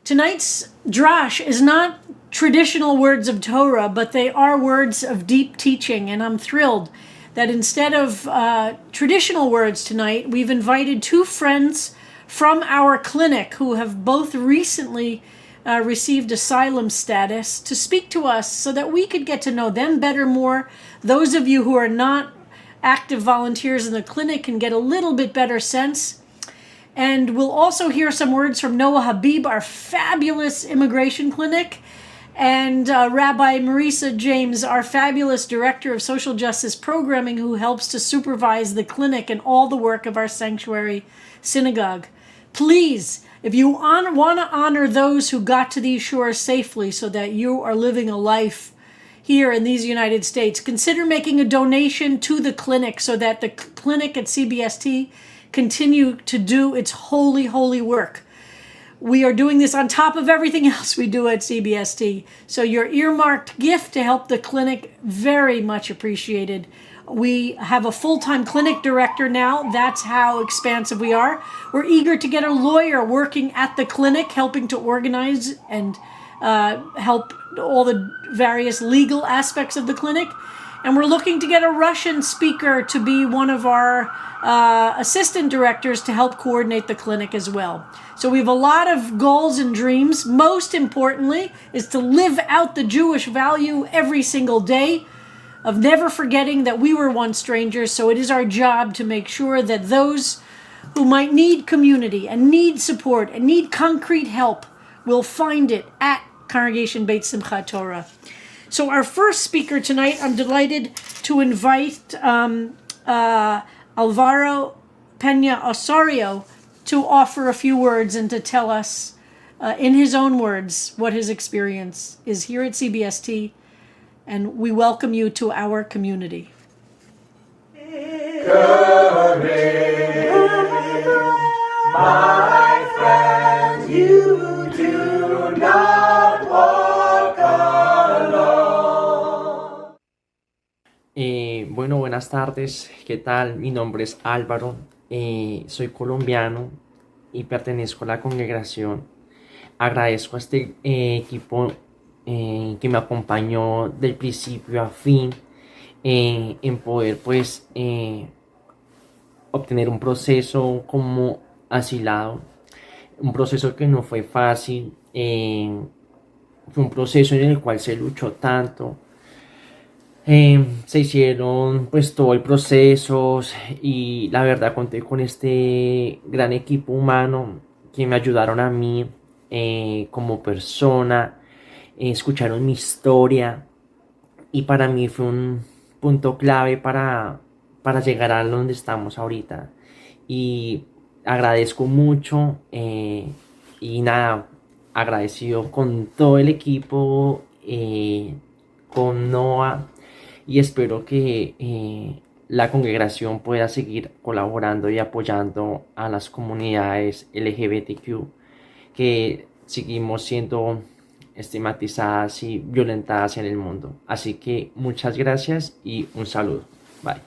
Tonight's Drash is not traditional words of Torah, but they are words of deep teaching, and I'm thrilled that instead of traditional words tonight, we've invited two friends from our clinic who have both recently received asylum status to speak to us so that we could get to know them better more. Those of you who are not active volunteers in the clinic can get a little bit better sense. And we'll also hear some words from Noah Habib, our fabulous immigration clinic, and Rabbi Marisa James, our fabulous director of social justice programming, who helps to supervise the clinic and all the work of our sanctuary synagogue. Please, if you want to honor those who got to these shores safely so that you are living a life here in these United States, consider making a donation to the clinic so that the clinic at CBST continue to do its holy, holy work. We are doing this on top of everything else we do at CBST. So your earmarked gift to help the clinic, very much appreciated. We have a full-time clinic director now. That's how expansive we are. We're eager to get a lawyer working at the clinic, helping to organize and help all the various legal aspects of the clinic. And we're looking to get a Russian speaker to be one of our assistant directors to help coordinate the clinic as well. So we have a lot of goals and dreams. Most importantly is to live out the Jewish value every single day of never forgetting that we were once strangers. So it is our job to make sure that those who might need community and need support and need concrete help will find it at Congregation Beit Simchat Torah. So our first speaker tonight, I'm delighted to invite Alvaro Peña Osorio to offer a few words and to tell us in his own words what his experience is here at CBST. And we welcome you to our community. My friend, you do not walk alone. Bueno, buenas tardes. ¿Qué tal? Mi nombre es Alvaro. Soy colombiano y pertenezco a la congregación. Agradezco a este equipo que me acompañó del principio a fin en poder pues obtener un proceso como asilado, un proceso que no fue fácil, fue un proceso en el cual se luchó tanto, se hicieron pues todo el proceso y la verdad conté con este gran equipo humano que me ayudaron a mí como persona, escucharon mi historia y para mí fue un punto clave para llegar a donde estamos ahorita. Y agradezco mucho y nada, agradecido con todo el equipo, con Noah, y espero que la congregación pueda seguir colaborando y apoyando a las comunidades LGBTQ que seguimos siendo estigmatizadas y violentadas en el mundo. Así que muchas gracias y un saludo. Bye.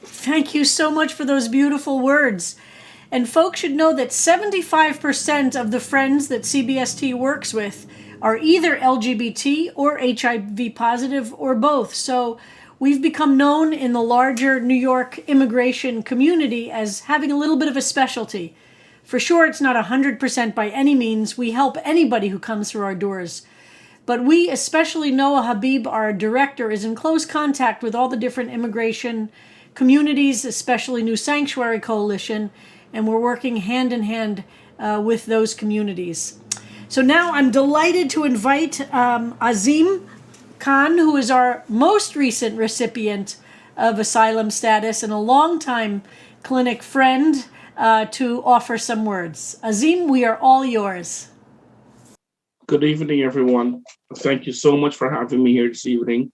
Thank you so much for those beautiful words. And folks should know that 75% of the friends that CBST works with are either LGBT or HIV positive or both. So we've become known in the larger New York immigration community as having a little bit of a specialty. For sure, it's not 100% by any means. We help anybody who comes through our doors. But we, especially Noah Habib, our director, is in close contact with all the different immigration communities, especially New Sanctuary Coalition, and we're working hand in hand with those communities. So now I'm delighted to invite Azeem Khan, who is our most recent recipient of asylum status and a longtime clinic friend, to offer some words. Azeem, we are all yours. Good evening, everyone. Thank you so much for having me here this evening.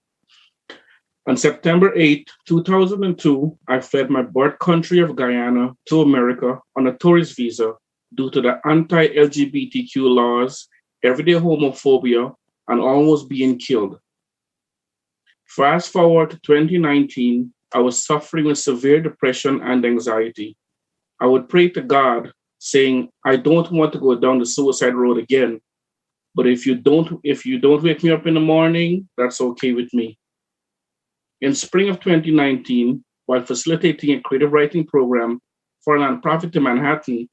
On September 8, 2002, I fled my birth country of Guyana to America on a tourist visa due to the anti-LGBTQ laws, everyday homophobia, and almost being killed. Fast forward to 2019, I was suffering with severe depression and anxiety. I would pray to God saying, I don't want to go down the suicide road again. But if you don't wake me up in the morning, that's okay with me. In spring of 2019, while facilitating a creative writing program for a nonprofit in Manhattan,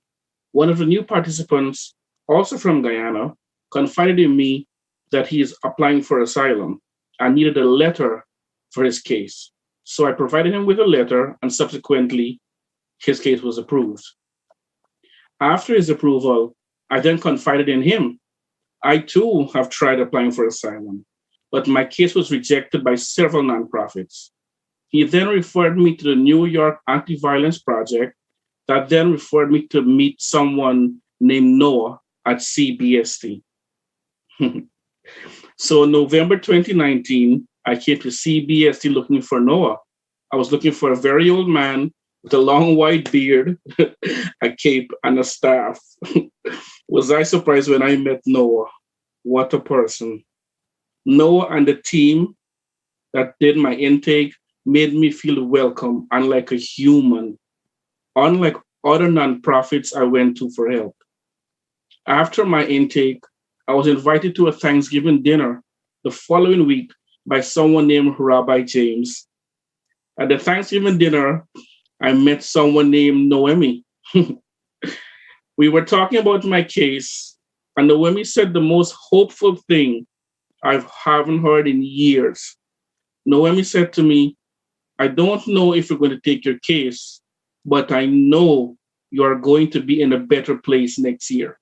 one of the new participants, also from Guyana, confided in me that he is applying for asylum and needed a letter for his case. So I provided him with a letter, and subsequently, his case was approved. After his approval, I then confided in him. I too have tried applying for asylum, but my case was rejected by several nonprofits. He then referred me to the New York Anti-Violence Project, that then referred me to meet someone named Noah at CBST. So in November 2019, I came to CBST looking for Noah. I was looking for a very old man with a long white beard, a cape, and a staff. Was I surprised when I met Noah? What a person. Noah and the team that did my intake made me feel welcome and like a human, unlike other nonprofits I went to for help. After my intake, I was invited to a Thanksgiving dinner the following week by someone named Rabbi James. At the Thanksgiving dinner, I met someone named Noemi. We were talking about my case, and Noemi said the most hopeful thing I haven't heard in years. Noemi said to me, I don't know if you're going to take your case, but I know you are going to be in a better place next year.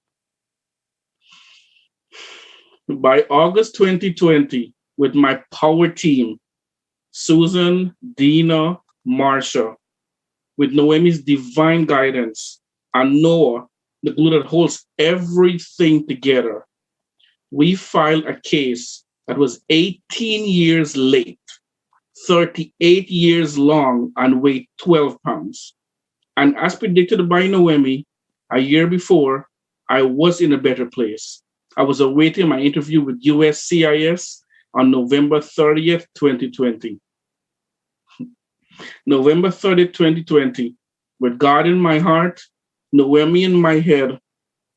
By August 2020, with my power team, Susan, Dina, Marsha, with Noemi's divine guidance, and Noah, the glue that holds everything together, we filed a case that was 18 years late, 38 years long, and weighed 12 pounds. And as predicted by Noemi, a year before, I was in a better place. I was awaiting my interview with HIAS on November 30th, 2020. November 30th, 2020, with God in my heart, Noemi in my head,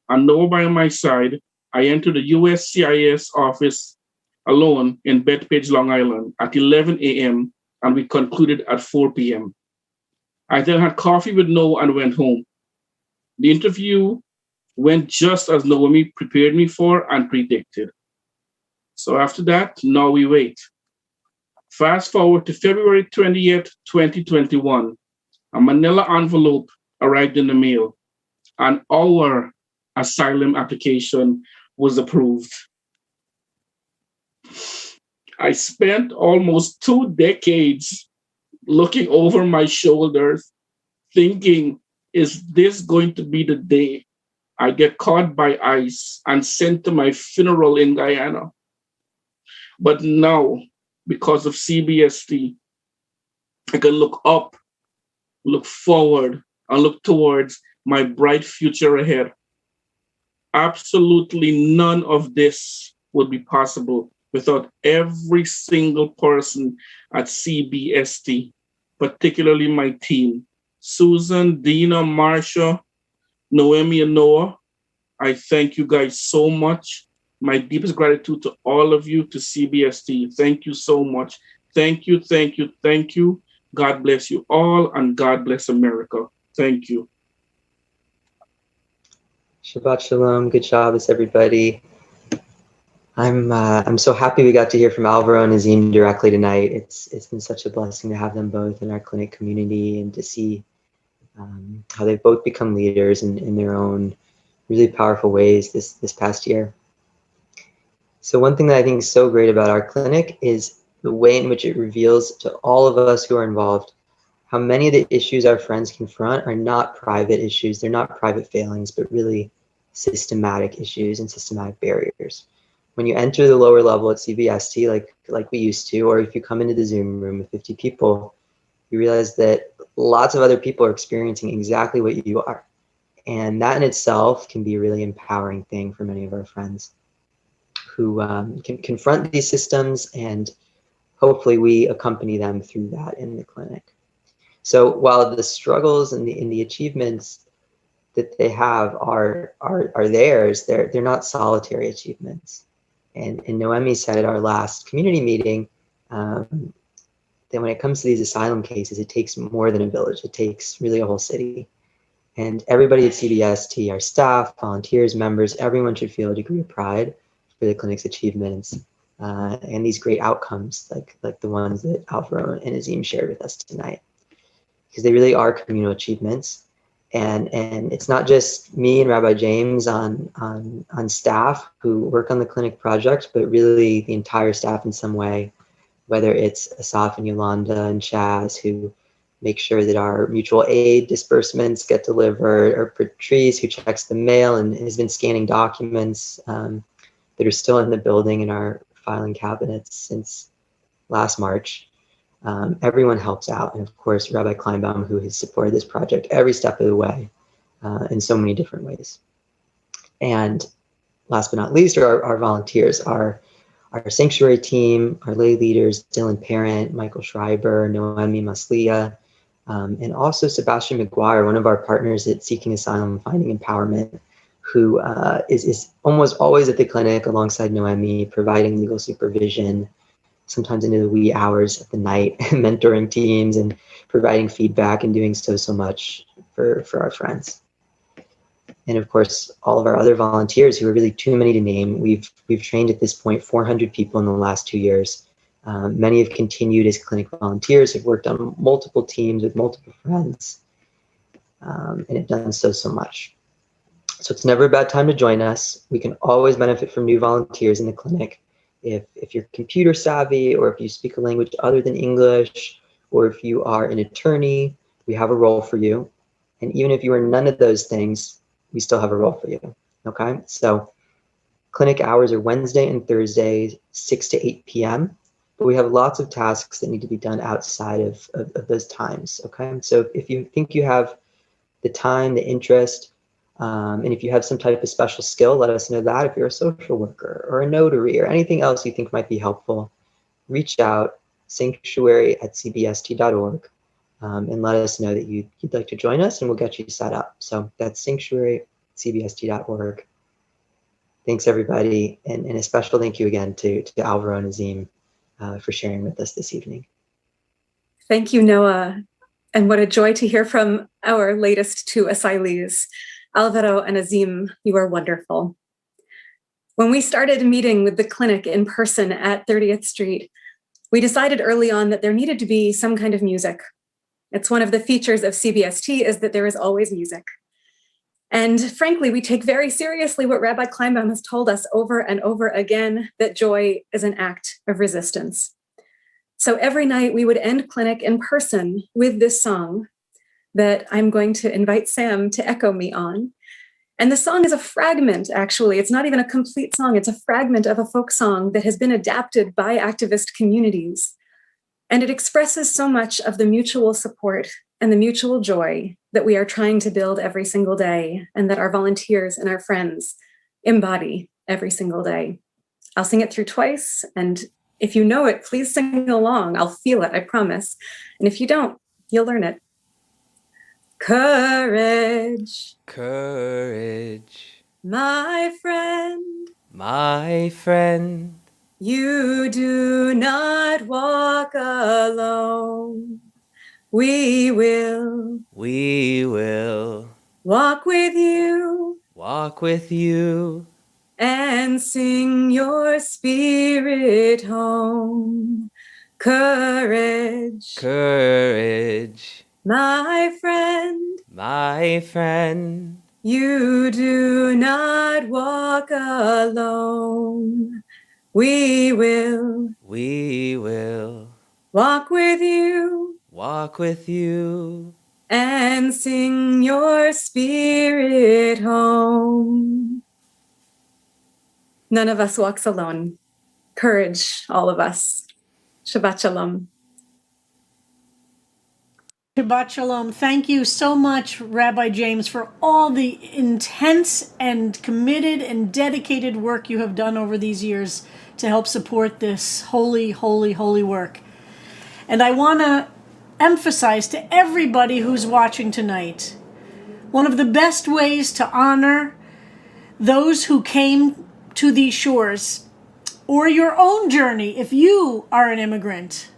and Noah by my side, I entered the USCIS office alone in Bethpage, Long Island at 11 a.m., and we concluded at 4 p.m. I then had coffee with Noah and went home. The interview went just as Noemi prepared me for and predicted. So after that, now we wait. Fast forward to February 20th, 2021, a manila envelope arrived in the mail, and our asylum application was approved. I spent almost 2 decades looking over my shoulders, thinking, is this going to be the day I get caught by ICE and sent to my funeral in Guyana? But now, because of CBST, I can look up, look forward, and look towards my bright future ahead. Absolutely none of this would be possible without every single person at CBST, particularly my team, Susan, Dina, Marsha, Noemi, and Noah. I thank you guys so much. My deepest gratitude to all of you, to CBST. Thank you so much. Thank you, thank you, thank you. God bless you all, and God bless America. Thank you. Shabbat Shalom. Good Shabbos, everybody. I'm so happy we got to hear from Alvaro and Azeem directly tonight. It's been such a blessing to have them both in our clinic community and to see how they've both become leaders in their own really powerful ways this past year. So one thing that I think is so great about our clinic is the way in which it reveals to all of us who are involved how many of the issues our friends confront are not private issues. They're not private failings, but really systematic issues and systematic barriers. When you enter the lower level at CBST, like we used to, or if you come into the Zoom room with 50 people, you realize that lots of other people are experiencing exactly what you are. And that in itself can be a really empowering thing for many of our friends who can confront these systems, and hopefully we accompany them through that in the clinic. So while the struggles and the achievements that they have are theirs. They're not solitary achievements. And Noemi said at our last community meeting that when it comes to these asylum cases, it takes more than a village. It takes really a whole city. And everybody at CBST, our staff, volunteers, members, everyone should feel a degree of pride for the clinic's achievements and these great outcomes like the ones that Alvaro and Azeem shared with us tonight. Because they really are communal achievements. And it's not just me and Rabbi James on staff who work on the clinic project, but really the entire staff in some way, whether it's Asaf and Yolanda and Chaz who make sure that our mutual aid disbursements get delivered, or Patrice who checks the mail and has been scanning documents that are still in the building in our filing cabinets since last March. Everyone helps out. And of course, Rabbi Kleinbaum, who has supported this project every step of the way in so many different ways. And last but not least are our volunteers, our sanctuary team, our lay leaders, Dylan Parent, Michael Schreiber, Noemi Maslia, and also Sebastian McGuire, one of our partners at Seeking Asylum Finding Empowerment, who is almost always at the clinic alongside Noemi, providing legal supervision, sometimes into the wee hours of the night, mentoring teams and providing feedback and doing so much for our friends. And of course, all of our other volunteers who are really too many to name. We've trained at this point 400 people in the last 2 years. Many have continued as clinic volunteers, have worked on multiple teams with multiple friends, and have done so much. So it's never a bad time to join us. We can always benefit from new volunteers in the clinic. If you're computer savvy, or if you speak a language other than English, or if you are an attorney, we have a role for you. And even if you are none of those things, we still have a role for you, okay? So clinic hours are Wednesday and Thursdays, 6 to 8 p.m., but we have lots of tasks that need to be done outside of those times, okay? So if you think you have the time, the interest, and if you have some type of special skill, let us know that. If you're a social worker or a notary or anything else you think might be helpful, reach out, sanctuary@cbst.org, and let us know that you'd like to join us, and we'll get you set up. So that's sanctuary@cbst.org. Thanks, everybody. And a special thank you again to Alvaro and Azeem for sharing with us this evening. Thank you, Noah. And what a joy to hear from our latest two asylees. Alvaro and Azeem, you are wonderful. When we started meeting with the clinic in person at 30th Street, we decided early on that there needed to be some kind of music. It's one of the features of CBST is that there is always music. And frankly, we take very seriously what Rabbi Kleinbaum has told us over and over again, that joy is an act of resistance. So every night we would end clinic in person with this song that I'm going to invite Sam to echo me on. And the song is a fragment, actually. It's not even a complete song. It's a fragment of a folk song that has been adapted by activist communities. And it expresses so much of the mutual support and the mutual joy that we are trying to build every single day, and that our volunteers and our friends embody every single day. I'll sing it through twice, and if you know it, please sing along. I'll feel it, I promise. And if you don't, you'll learn it. Courage, Courage, my friend, my friend, you do not walk alone. We will walk with you walk with you and sing your spirit home. Courage, courage, my friend, my friend, you do not walk alone. We will walk with you walk with you and sing your spirit home. None of us walks alone. Courage, all of us. Shabbat shalom. Shabbat shalom. Thank you so much, Rabbi James, for all the intense and committed and dedicated work you have done over these years to help support this holy, holy, holy work. And I want to emphasize to everybody who's watching tonight, One of the best ways to honor those who came to these shores, or your own journey if you are an immigrant,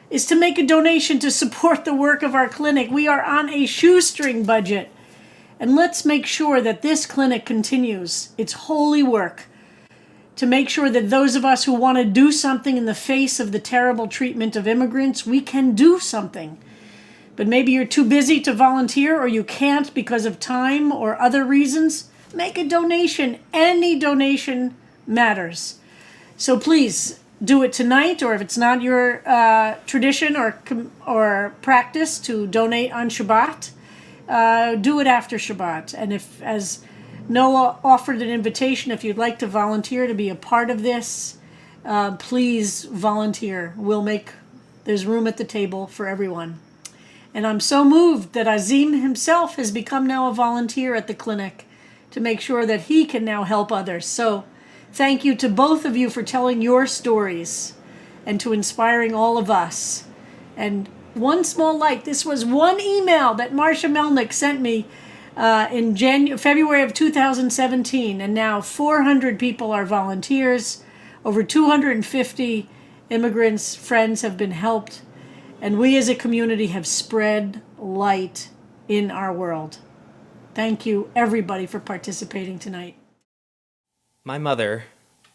is to make a donation to support the work of our clinic. We are on a shoestring budget, and let's make sure that this clinic continues its holy work to make sure that those of us who want to do something in the face of the terrible treatment of immigrants, we can do something. But maybe you're too busy to volunteer, or you can't because of time or other reasons. Make a donation. Any donation matters. So please do it tonight, or if it's not your tradition or practice to donate on Shabbat, do it after Shabbat. And if, as Noah offered an invitation, if you'd like to volunteer to be a part of this, please volunteer. There's room at the table for everyone. And I'm so moved that Azeem himself has become now a volunteer at the clinic to make sure that he can now help others. So thank you to both of you for telling your stories and to inspiring all of us. And one small light, this was one email that Marcia Melnick sent me in February of 2017, and now 400 people are volunteers. Over 250 immigrants, friends have been helped, and we as a community have spread light in our world. Thank you, everybody, for participating tonight. My mother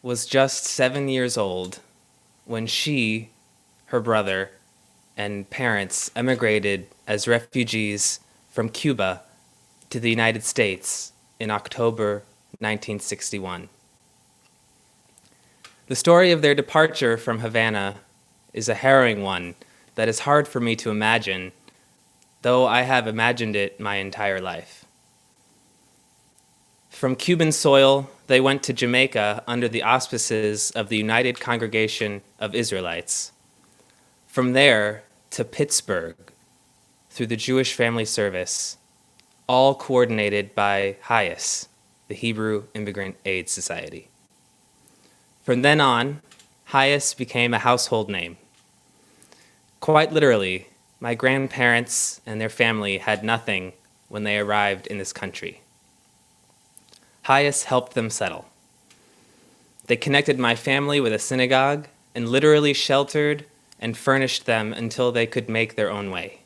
was just 7 years old when she, her brother, and parents emigrated as refugees from Cuba to the United States in October 1961. The story of their departure from Havana is a harrowing one that is hard for me to imagine, though I have imagined it my entire life. From Cuban soil, they went to Jamaica under the auspices of the United Congregation of Israelites. From there to Pittsburgh through the Jewish Family Service, all coordinated by HIAS, the Hebrew Immigrant Aid Society. From then on, HIAS became a household name. Quite literally, my grandparents and their family had nothing when they arrived in this country. HIAS helped them settle. They connected my family with a synagogue and literally sheltered and furnished them until they could make their own way.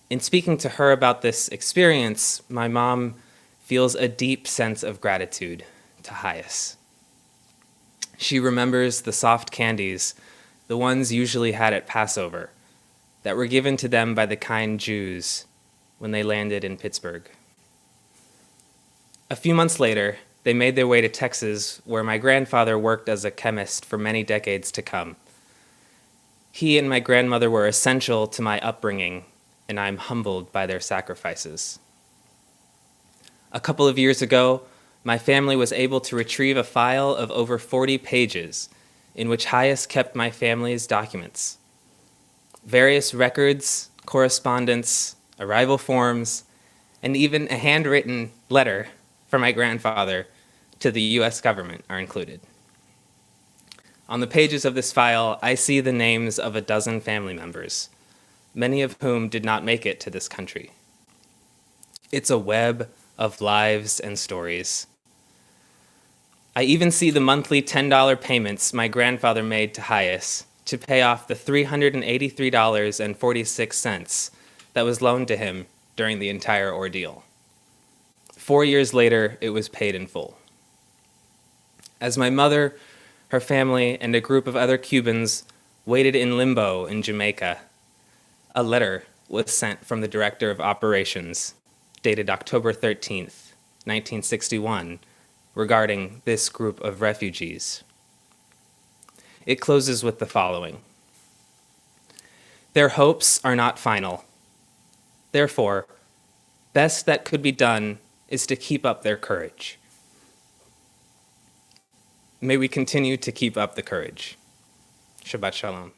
In speaking to her about this experience, my mom feels a deep sense of gratitude to HIAS. She remembers the soft candies, the ones usually had at Passover, that were given to them by the kind Jews when they landed in Pittsburgh. A few months later, they made their way to Texas, where my grandfather worked as a chemist for many decades to come. He and my grandmother were essential to my upbringing, and I'm humbled by their sacrifices. A couple of years ago, my family was able to retrieve a file of over 40 pages in which HIAS kept my family's documents. Various records, correspondence, arrival forms, and even a handwritten letter from my grandfather to the US government are included. On the pages of this file, I see the names of a dozen family members, many of whom did not make it to this country. It's a web of lives and stories. I even see the monthly $10 payments my grandfather made to HIAS to pay off the $383.46 that was loaned to him during the entire ordeal. 4 years later, it was paid in full. As my mother, her family, and a group of other Cubans waited in limbo in Jamaica, a letter was sent from the Director of Operations, dated October 13th, 1961, regarding this group of refugees. It closes with the following: "Their hopes are not final. Therefore, best that could be done is to keep up their courage." May we continue to keep up the courage. Shabbat Shalom.